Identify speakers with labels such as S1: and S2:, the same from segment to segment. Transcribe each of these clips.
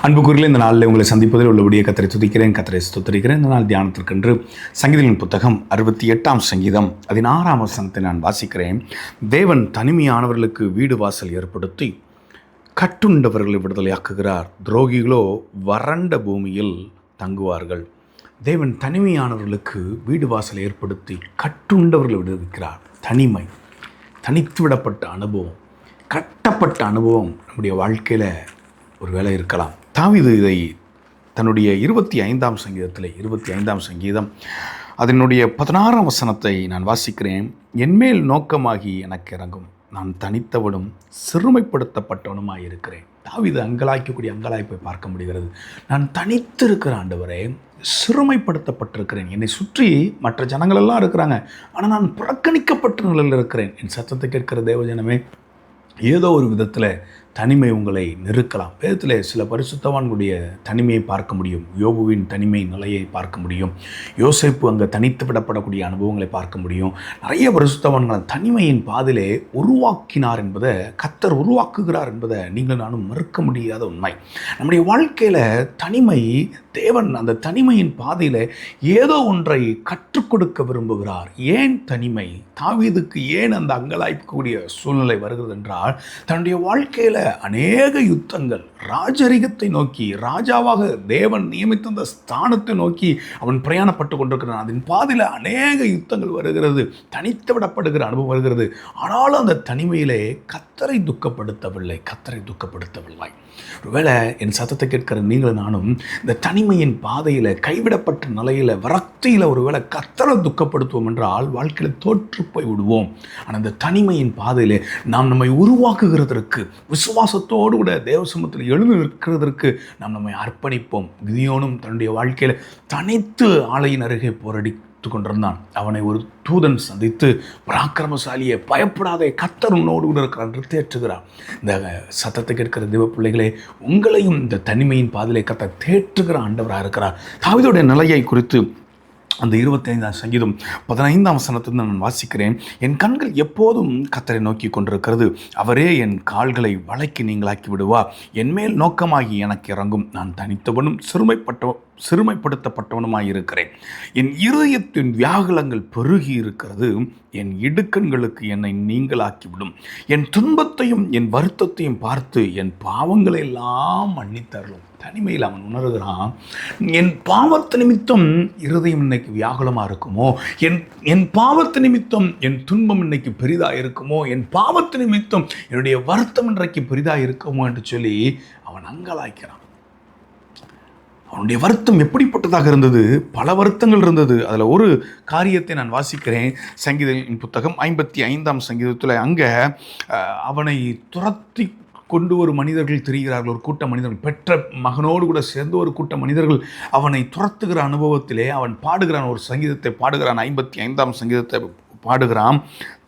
S1: அன்புக்குரியலே இந்த நாளில் உங்களை சந்திப்பதில் உள்ளபடியே கத்தரை துதிக்கிறேன், கத்தரை ஸ்தோத்திரிக்கிறேன். இந்த நாள் தியானத்திற்கென்று சங்கீதங்களின் புத்தகம் 68ஆம் சங்கீதம் 16ஆம் வசனத்தை நான் வாசிக்கிறேன். தேவன் தனிமையானவர்களுக்கு வீடு வாசல் ஏற்படுத்தி கட்டுண்டவர்களை விடுதலையாக்குகிறார், துரோகிகளோ வறண்ட பூமியில் தங்குவார்கள். தேவன் தனிமையானவர்களுக்கு வீடு வாசல் ஏற்படுத்தி கட்டுண்டவர்களை விடுவிக்கிறார். தனிமை, தனித்து விடப்பட்ட அனுபவம், கட்டப்பட்ட அனுபவம் நம்முடைய வாழ்க்கையில் ஒரு வேளை இருக்கலாம். தாவீது இதை தன்னுடைய 25ஆம் சங்கீதம் அதனுடைய 16ஆம் வசனத்தை நான் வாசிக்கிறேன். என்மேல் நோக்கமாகி எனக்கு இறங்கும், நான் தனித்தவனும் சிறுமைப்படுத்தப்பட்டவனுமாய் இருக்கிறேன். தாவீது அங்கலாய்க்கக்கூடிய அங்கலாய்ப்பை பார்க்க முடிகிறது. நான் தனித்து இருக்கிற ஆண்டவரே, சிறுமைப்படுத்தப்பட்டிருக்கிறேன். என்னை சுற்றி மற்ற ஜனங்களெல்லாம் இருக்கிறாங்க, ஆனால் நான் புறக்கணிக்கப்பட்ட நிலையில் இருக்கிறேன். என் சத்தத்தை கேட்கிற தேவஜனமே, ஏதோ ஒரு விதத்தில் தனிமை உங்களை நெருக்கலாம். வேதத்தில் சில பரிசுத்தவான்களுடைய தனிமையை பார்க்க முடியும். யோபுவின் தனிமை நிலையை பார்க்க முடியும். யோசேப்பு அங்கே தனித்து விடப்படக்கூடிய அனுபவங்களை பார்க்க முடியும். நிறைய பரிசுத்தவான்களை தனிமையின் பாதிலே உருவாக்கினார் என்பதை, கர்த்தர் உருவாக்குகிறார் என்பதை நீங்கள் நானும் மறுக்க முடியாத உண்மை. நம்முடைய வாழ்க்கையில் தனிமை, தேவன் அந்த தனிமையின் பாதையில் ஏதோ ஒன்றை கற்றுக் கொடுக்க விரும்புகிறார். ஏன் தனிமை? தாவீதுக்கு ஏன் அந்த அங்கலாய்க்கக்கூடிய சூழ்நிலை வருகிறது என்றால், தன்னுடைய வாழ்க்கையில் அநேக யுத்தங்கள், ராஜரிகத்தை நோக்கி, ராஜாவாக தேவன் நியமித்த அந்த ஸ்தானத்தை நோக்கி அவன் பிரயாணப்பட்டு கொண்டிருக்கிறான். அதன் பாதையில் அநேக யுத்தங்கள் வருகிறது, தனித்து விடப்படுகிற அனுபவம் வருகிறது. ஆனாலும் அந்த தனிமையிலே கர்த்தரை துக்கப்படுத்தவில்லை. ஒருவேளை என் சத்தத்தை கேட்கிற நீங்களும் நானும் இந்த தனிமையின் பாதையில், கைவிடப்பட்ட நிலையில், விரக்தியில் ஒருவேளை கர்த்தரை துக்கப்படுத்துவோம் என்றால் வாழ்க்கையில் தோற்று போய் விடுவோம். ஆனால் இந்த தனிமையின் பாதையில் நாம் நம்மை உருவாக்குகிறதற்கு, விசுவாசத்தோடு கூட தேவசமத்தில் எழுந்து நிற்கிறதற்கு நாம் நம்மை அர்ப்பணிப்போம். கிதியோனும் தன்னுடைய வாழ்க்கையில் தனித்து ஆலையின் அருகே போராடித்து கொண்டிருந்தான். அவனை ஒரு தூதன் சந்தித்து, பராக்கிரமசாலியே, பயப்படாதே, கர்த்தர் உன்னோடு கூட இருக்கிறார் என்று தேற்றுகிறார். இந்த சத்தத்தை கேட்கிற தேவ பிள்ளைகளே, உங்களையும் இந்த தனிமையின் பாதையிலே கர்த்தர் தேற்றுகிற ஆண்டவராக இருக்கிறார். தாவீதுடைய நிலையை குறித்து அந்த 25ஆம் சங்கீதம் 15ஆம் வசனத்திலிருந்து நான் வாசிக்கிறேன். என் கண்கள் எப்போதும் கர்த்தரை நோக்கி கொண்டிருக்கிறது, அவரே என் கால்களை வளைக்கு நீங்களாக்கி விடுவார். என்மேல் நோக்கமாகி எனக்கு இறங்கும், நான் தனித்தவனும் சிறுமைப்படுத்தப்பட்டவனுமாயிருக்கிறேன். என் இருதயத்தின் வியாகுலங்கள் பெருகி இருக்கிறது, என் இடுக்கண்களுக்கு என்னை நீங்களாக்கிவிடும். என் துன்பத்தையும் என் வருத்தத்தையும் பார்த்து என் பாவங்களை எல்லாம் மன்னித்தருளும். தனிமையில் அவன் உணர்கிறான், என் பாவத்து நிமித்தம் இருதயம் இன்னைக்கு வியாகுலமாக இருக்குமோ, என் பாவத்து நிமித்தம் என் துன்பம் இன்னைக்கு பெரிதாக இருக்குமோ, என் பாவத்து நிமித்தம் என்னுடைய வருத்தம் இன்றைக்கு பெரிதாக இருக்குமோ என்று சொல்லி அவன் அங்கலாய்க்கிறான். அவனுடைய வருத்தம் எப்படிப்பட்டதாக இருந்தது? பல வருத்தங்கள் இருந்தது. அதில் ஒரு காரியத்தை நான் வாசிக்கிறேன். சங்கீதங்களின் புத்தகம் 55ஆம் சங்கீதத்தில் அங்கே அவனை துரத்தி கொண்டு ஒரு மனிதர்கள் தெரிகிறார்கள், ஒரு கூட்ட மனிதர்கள், பெற்ற மகனோடு கூட சேர்ந்து ஒரு கூட்ட மனிதர்கள் அவனை துரத்துகிற அனுபவத்திலே அவன் பாடுகிறான், ஒரு சங்கீதத்தை பாடுகிறான். 55ஆம் சங்கீதத்தை பாடுகிறான்.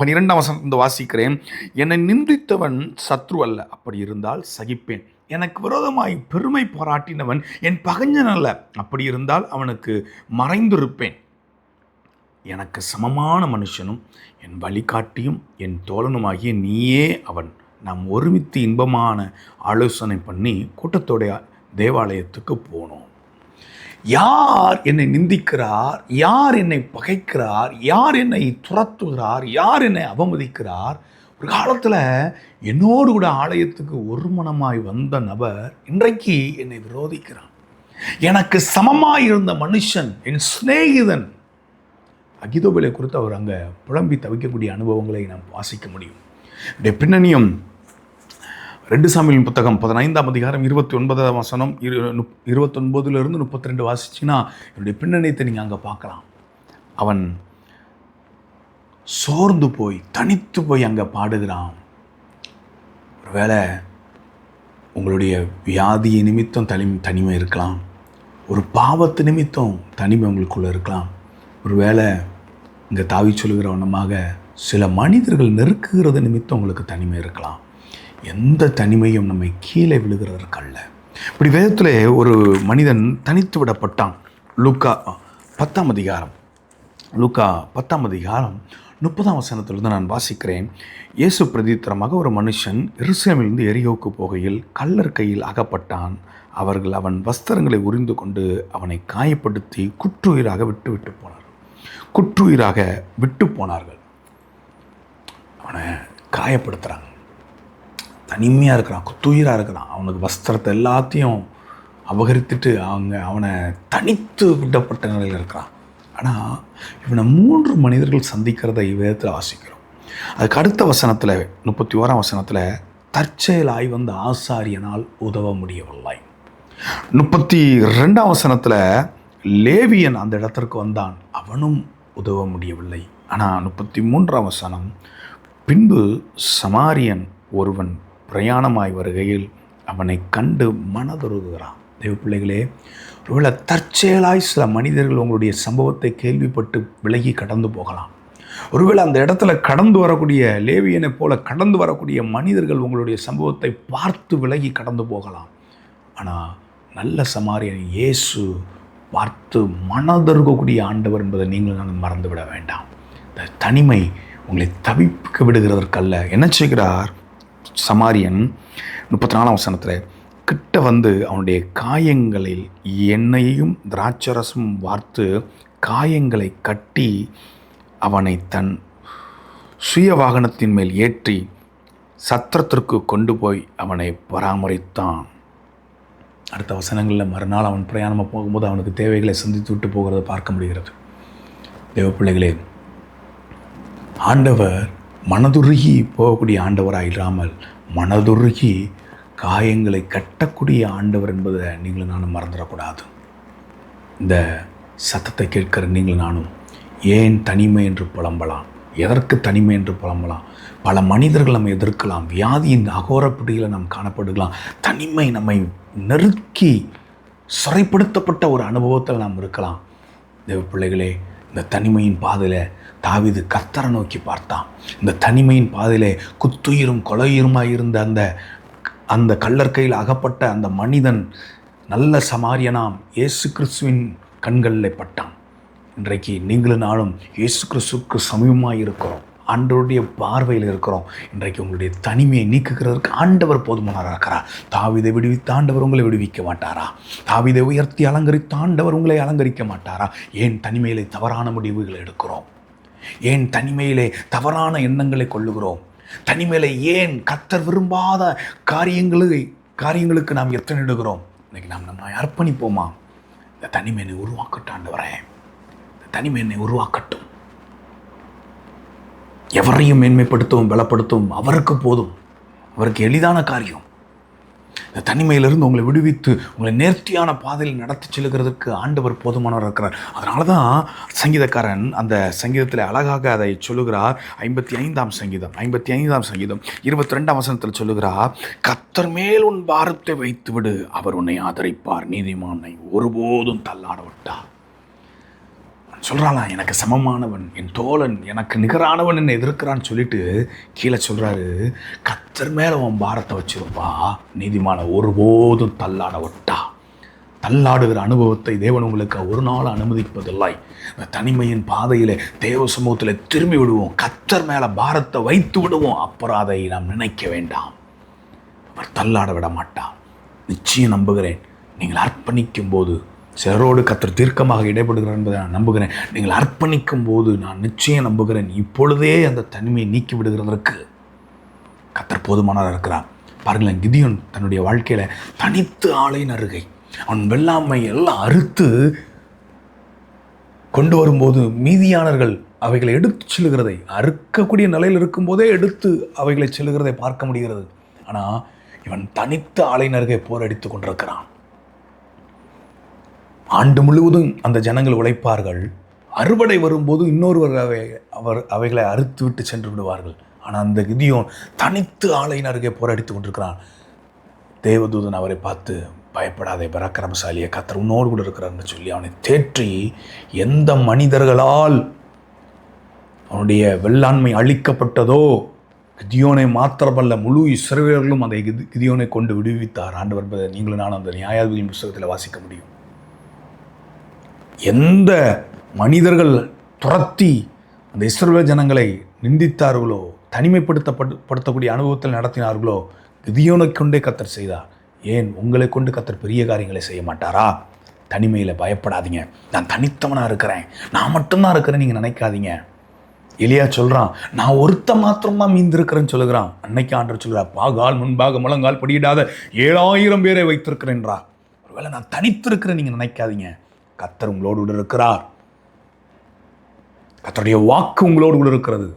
S1: 12ஆம் வசனத்தை வாசிக்கிறேன். என்னை நிந்தித்தவன் சத்ரு அல்ல, அப்படி இருந்தால் சகிப்பேன். எனக்கு விரோதமாய் பெருமை பாராட்டினவன் என் பகைஞன் அல்ல, அப்படி இருந்தால் அவனுக்கு மறைந்திருப்பேன். எனக்கு சமமான மனுஷனும் என் வழிகாட்டியும் என் தோழனுமாகிய நீயே அவன். நாம் ஒருமித்து இன்பமான ஆலோசனை பண்ணி கூட்டத்தோடைய தேவாலயத்துக்கு போனோம். யார் என்னை நிந்திக்கிறார்? யார் என்னை பகைக்கிறார்? யார் என்னை துரத்துகிறார்? யார் என்னை அவமதிக்கிறார்? ஒரு காலத்தில் என்னோடு கூட ஆலயத்துக்கு ஒரு மனமாய் வந்த நபர் இன்றைக்கு என்னை விரோதிக்கிறான். எனக்கு சமமாய் இருந்த மனுஷன், என் சிநேகிதன். அகிதோபேலை குறித்து அவர் அங்கே புலம்பி தவிக்கக்கூடிய அனுபவங்களை நாம் வாசிக்க முடியும். இந்த பின்னணியும் 2 சாமுவேலின் புத்தகம் 15ஆம் அதிகாரம் 29ஆம் வசனம் 29லிருந்து 32 வாசிச்சின்னா என்னுடைய பின்னணியத்தை நீங்கள் அங்கே பார்க்கலாம். அவன் சோர்ந்து போய், தனித்து போய் அங்கே பாடுகிறான். ஒருவேளை உங்களுடைய வியாதியை நிமித்தம் தனிமை இருக்கலாம், ஒரு பாவத்து நிமித்தம் தனிமை உங்களுக்குள்ளே இருக்கலாம். ஒருவேளை இங்கே தாவி சொல்லுகிற வண்ணமாக சில மனிதர்கள் நெருக்குகிறது நிமித்தம் உங்களுக்கு தனிமை இருக்கலாம். எந்த தனிமையும் நம்மை கீழே விழுகிறதற்கல்ல. இப்படி வேதத்தில் ஒரு மனிதன் தனித்து விடப்பட்டான். லூக்கா 10ஆம் அதிகாரம் 30ஆம் வசனத்திலிருந்து நான் வாசிக்கிறேன். இயேசு பிரதித்திரமாக, ஒரு மனுஷன் எருசலேமிலிருந்து எரிகோவுக்கு போகையில் கள்ளர் கையில் அகப்பட்டான். அவர்கள் அவன் வஸ்திரங்களை உரிந்து கொண்டு அவனை காயப்படுத்தி குற்றுயிராக விட்டு போனார்கள். அவனை காயப்படுத்துகிறாங்க. தனிமையாக இருக்கிறான், குத்துயிராக இருக்கிறான். அவனுக்கு வஸ்திரத்தை எல்லாத்தையும் அபகரித்துட்டு அவனை தனித்து விடப்பட்ட நிலையில் இருக்கிறான். ஆனால் இவனை 3 மனிதர்கள் சந்திக்கிறத இவ்விதத்தில் வாசிக்கிறோம். அதுக்கு அடுத்த வசனத்தில், 31ஆம் வசனத்தில், தற்செயலாய் வந்த ஆசாரியனால் உதவ முடியவில்லை. 32ஆம் வசனத்தில், லேவியன் அந்த இடத்திற்கு வந்தான், அவனும் உதவ முடியவில்லை. ஆனால் 33ஆம் வசனம், பின்பு சமாரியன் ஒருவன் பிரயாணமாய் வருகையில் அவனை கண்டு மனதுருகுகிறான். தேவ பிள்ளைகளே, ஒருவேளை தற்செயலாய் சில மனிதர்கள் உங்களுடைய சம்பவத்தை கேள்விப்பட்டு விலகி கடந்து போகலாம். ஒருவேளை அந்த இடத்துல கடந்து வரக்கூடிய லேவியனை போல கடந்து வரக்கூடிய மனிதர்கள் உங்களுடைய சம்பவத்தை பார்த்து விலகி கடந்து போகலாம். ஆனால் நல்ல சமாரியன் இயேசு பார்த்து மனதுருகக்கூடிய ஆண்டவர் என்பதை நீங்கள் நான் மறந்துவிட வேண்டாம். இந்த தனிமை உங்களை தவிக்க விடுகிறதற்கல்ல. என்ன செய்கிறார் சமாரியன்? 34ஆம் வசனத்தில், கிட்ட வந்து அவனுடைய காயங்களில் எண்ணெயையும் திராட்சரசமும் வார்த்து காயங்களை கட்டி அவனை தன் சுய வாகனத்தின் மேல் ஏற்றி சத்திரத்திற்கு கொண்டு போய் அவனை பராமரித்தான். அடுத்த வசனங்களில், மறுநாள் அவன் பிரயாணமாக போகும்போது அவனுக்கு தேவைகளை சந்தித்து விட்டு போகிறத பார்க்க முடிகிறது. தேவ பிள்ளைகளே, ஆண்டவர் மனதுருகி போகக்கூடிய ஆண்டவராக இல்லாமல் மனதுருகி காயங்களை கட்டக்கூடிய ஆண்டவர் என்பதை நீங்களும் நானும் மறந்துடக்கூடாது. இந்த சத்தத்தை கேட்கிற நீங்களும் நானும் ஏன் தனிமை என்று புலம்பலாம்? எதற்கு தனிமை என்று புலம்பலாம்? பல மனிதர்கள் நம்ம எதிர்க்கலாம், வியாதியின் அகோரப்பிடியில் நாம் காணப்படுகலாம். தனிமை நம்மை நெருக்கி சிறைப்படுத்தப்பட்ட ஒரு அனுபவத்தில் நாம் இருக்கலாம். தேவ பிள்ளைகளே, இந்த தனிமையின் பாதையில் தாவீது கர்த்தரை நோக்கி பார்த்தான். இந்த தனிமையின் பாதையிலே குத்துயிரும் கொலையுருமாய் இருந்த அந்த கள்ளர் கையில் அகப்பட்ட அந்த மனிதன் நல்ல சமாரியனாம் இயேசு கிறிஸ்துவின் கண்களில் பட்டான். இன்றைக்கு நீங்களும் நானும் இயேசு கிறிஸ்துவுக்கு சமீபமாக இருக்கிறோம், ஆண்டவருடைய பார்வையில் இருக்கிறோம். இன்றைக்கு உங்களுடைய தனிமையை நீக்குகிறதற்கு ஆண்டவர் போதுமானவராக இருக்கிறார். தாவீதை விடுவித்த ஆண்டவர் உங்களை விடுவிக்க மாட்டாரா? தாவீதை உயர்த்தி அலங்கரித்த ஆண்டவர் உங்களை அலங்கரிக்க மாட்டாரா? ஏன் தனிமையிலே தவறான முடிவுகளை எடுக்கிறோம்? ஏன் தனிமையிலே தவறான எண்ணங்களை கொள்ளுகிறோம்? தனிமையிலே ஏன் கர்த்தர் விரும்பாத காரியங்களுக்கு நாம் எத்தனிடுகிறோம்? இன்னைக்கு நாம் நம்ம அர்ப்பணிப்போமா? இந்த தனிமை என்னை உருவாக்கட்டும் ஆண்டவரே, இந்த தனிமை என்னை உருவாக்கட்டும். எவரையும் மேன்மைப்படுத்தவும் பலப்படுத்தவும் அவருக்கு போதும். அவருக்கு எளிதான காரியம். இந்த தனிமையிலிருந்து உங்களை விடுவித்து உங்களை நேர்த்தியான பாதையில் நடத்தி செல்கிறதுக்கு ஆண்டவர் போதுமானவர் இருக்கிறார். அதனால தான் சங்கீதக்காரன் அந்த சங்கீதத்தில் அழகாக அதை சொல்லுகிறார். 55ஆம் சங்கீதம் 22ஆம் வசனத்தில் சொல்லுகிறார், கர்த்தர் மேல் உன் பாரத்தை வைத்து விடு, அவர் உன்னை ஆதரிப்பார், நீதிமானை ஒருபோதும் தள்ளாட விட்டார். சொல்கிறாளாம், எனக்கு சமமானவன், என் தோழன், எனக்கு நிகரானவன் என்னை எதிர்க்கிறான்னு சொல்லிட்டு கீழே சொல்கிறாரு, கர்த்தர் மேலே உன் பாரத்தை வச்சிருப்பா, நீதிமான ஒருபோதும் தள்ளாட விட்டா. தள்ளாடுகிற அனுபவத்தை தேவன் உங்களுக்கு ஒரு நாள் அனுமதிப்பதில்லை. இந்த தனிமையின் பாதையில் தேவ சமூகத்தில் திரும்பி விடுவோம், கர்த்தர் மேலே பாரத்தை வைத்து விடுவோம். அப்புறம் அதை நாம் நினைக்க வேண்டாம். அவர் தள்ளாட விட மாட்டார். நிச்சயம் நம்புகிறேன். நீங்கள் அர்ப்பணிக்கும் போது சிலரோடு கர்த்தர் தீர்க்கமாக இடைப்படுகிறார் என்பதை நான் நம்புகிறேன். நீங்கள் அர்ப்பணிக்கும் போது நான் நிச்சயம் நம்புகிறேன், இப்பொழுதே அந்த தனிமையை நீக்கி விடுகிறதற்கு கர்த்தர் போதுமானவராக இருக்கிறார். பாருங்களேன், கிதியோன் தன்னுடைய வாழ்க்கையில் தனித்து ஆளையின் அருகை அவன் வெள்ளாமை எல்லாம் அறுத்து கொண்டு வரும்போது மீதியானர்கள் அவைகளை எடுத்து செல்லுகிறதை, அறுக்கக்கூடிய நிலையில் இருக்கும்போதே எடுத்து அவைகளை செல்லுகிறதை பார்க்க முடிகிறது. ஆனால் இவன் தனித்து ஆளையின் அருகே போரடித்து கொண்டிருக்கிறான். ஆண்டு முழுவதும் அந்த ஜனங்கள் உழைப்பார்கள். அறுவடை வரும்போது இன்னொருவர் அவைகளை அறுத்து விட்டு சென்று விடுவார்கள். ஆனால் அந்த கிதியோன் தனித்து ஆலையின் அருகே போராடித்து கொண்டிருக்கிறான். தேவதூதன் அவரை பார்த்து, பயப்படாதே பராக்கிரமசாலியை, கர்த்தர் உன்னோடு கூட இருக்கிறார்னு சொல்லி அவனை தேற்றி, எந்த மனிதர்களால் அவனுடைய வெள்ளாண்மை அழிக்கப்பட்டதோ கிதியோனை மாத்திரமல்ல முழு இஸ்ரவேலர்களும் அந்த கிதியோனை கொண்டு விடுவித்தார் ஆண்டவர் என்பதை நீங்களும் நான் அந்த நியாயாதிபதியின் புத்தகத்தில் வாசிக்க முடியும். எந்த மனிதர்கள் துரத்தி அந்த இஸ்ரவேல் ஜனங்களை நிந்தித்தார்களோ, தனிமைப்படுத்தக்கூடிய அனுபவத்தில் நடத்தினார்களோ, கிதியோனை கொண்டே கர்த்தர் செய்தார். ஏன் உங்களை கொண்டு கர்த்தர் பெரிய காரியங்களை செய்ய மாட்டாரா? தனிமையில் பயப்படாதீங்க. நான் தனித்தவனாக இருக்கிறேன், நான் மட்டும்தான் இருக்கிறேன் நீங்கள் நினைக்காதீங்க. எலியா சொல்கிறான், நான் ஒருத்த மாத்திரம்தான் மீந்திருக்கிறேன்னு சொல்லுகிறான். அன்னைக்கு ஆண்டவர் சொல்கிறார், பாகால் முன்பாக முழங்கால் படியிடாத 7000 பேரை வைத்திருக்கிறேன்றார். ஒருவேளை நான் தனித்திருக்கிறேன் நீங்கள் நினைக்காதீங்க. கர்த்தர் உங்களோடு கூட இருக்கிறார். கர்த்தருடைய வாக்கு உங்களோடு கூட இருக்கிறது.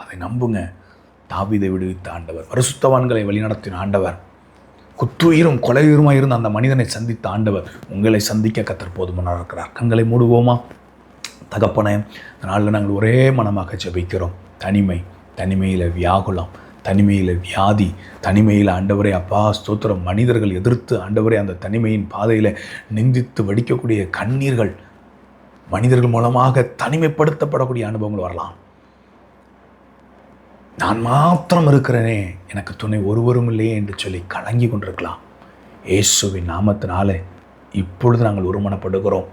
S1: அதை நம்புங்க. தாவீதை விடுவித்த ஆண்டவர், பரிசுத்தவான்களை வழிநடத்தின ஆண்டவர், குற்றுயிரும் கொலையுயிருமாய் இருந்த அந்த மனிதனை சந்தித்த ஆண்டவர் உங்களை சந்திக்க கர்த்தர் போதுமானவராக இருக்கிறார். கண்களை மூடுவோமா? தகப்பனே, அதனால் நாங்கள் ஒரே மனமாக ஜெபிக்கிறோம். தனிமையில் வியாகுலம், தனிமையில் வியாதி, தனிமையில் ஆண்டவரே அப்பா ஸ்தோத்திரம், மனிதர்கள் எதிர்த்து ஆண்டவரே அந்த தனிமையின் பாதையில் நிந்தித்து வடிக்கக்கூடிய கண்ணீர்கள், மனிதர்கள் மூலமாக தனிமைப்படுத்தப்படக்கூடிய அனுபவங்கள் வரலாம். நான் மாத்திரம் இருக்கிறேனே, எனக்கு துணை ஒருவரும் இல்லையே என்று சொல்லி கலங்கி கொண்டிருக்கலாம். இயேசுவின் நாமத்தினாலே இப்பொழுது நாங்கள் ஒருமனப்படுகிறோம்.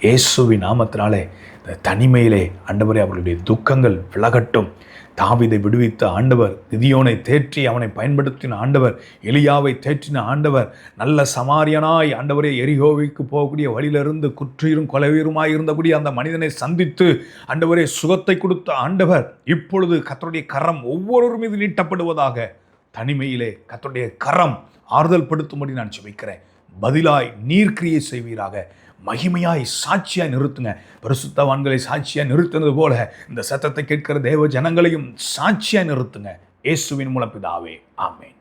S1: இயேசுவின் நாமத்தினாலே இந்த தனிமையிலே ஆண்டவரே அவர்களுடைய துக்கங்கள் விலகட்டும். தாவீதை விடுவித்த ஆண்டவர், கிதியோனை தேற்றி அவனை பயன்படுத்தின ஆண்டவர், எலியாவை தேற்றின ஆண்டவர், நல்ல சமாரியனாய் ஆண்டவரே எரிகோவிற்கு போகக்கூடிய வழியிலிருந்து குற்றீரும் கொலைவீருமாய் இருந்தபடி அந்த மனிதனை சந்தித்து ஆண்டவரே சுகத்தை கொடுத்த ஆண்டவர், இப்பொழுது கர்த்தருடைய கரம் ஒவ்வொரு மீது நீட்டப்படுவதாக. தனிமையிலே கர்த்தருடைய கரம் ஆறுதல் படுத்தும்படி நான் ஜெபிக்கிறேன். பதிலாய் நீர்க்கிரியை செய்வீராக. மகிமையாய் சாட்சியாய் நிறுத்துங்க. பரிசுத்தவான்களை சாட்சியாய் நிறுத்தினது போல இந்த சத்தத்தை கேட்கிற தேவ ஜனங்களையும் சாட்சியாய் நிறுத்துங்க. இயேசுவின் மூலம் பிதாவே, ஆமென்.